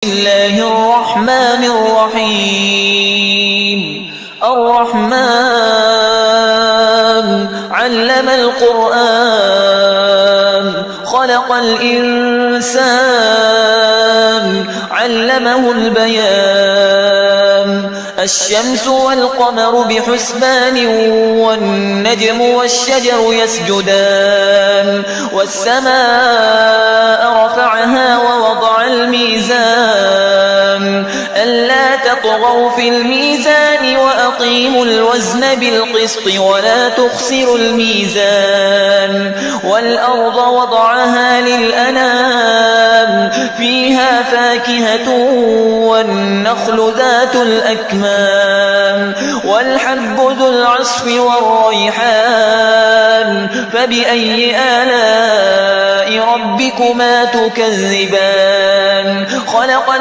الله الرحمن الرحيم. الرحمن علم القرآن خلق الإنسان علمه البيان. الشمس والقمر بحسبان والنجم والشجر يسجدان. والسماء رفعها ووضع الميزان ألا تطغوا في الميزان وأقيموا الوزن بالقسط ولا تخسروا الميزان. والأرض وضعها للأنام فيها فاكهة والنخل ذات الأكمام والحب ذو العصف والريحان. فبأي آلاء ربكما تكذبان؟ خلق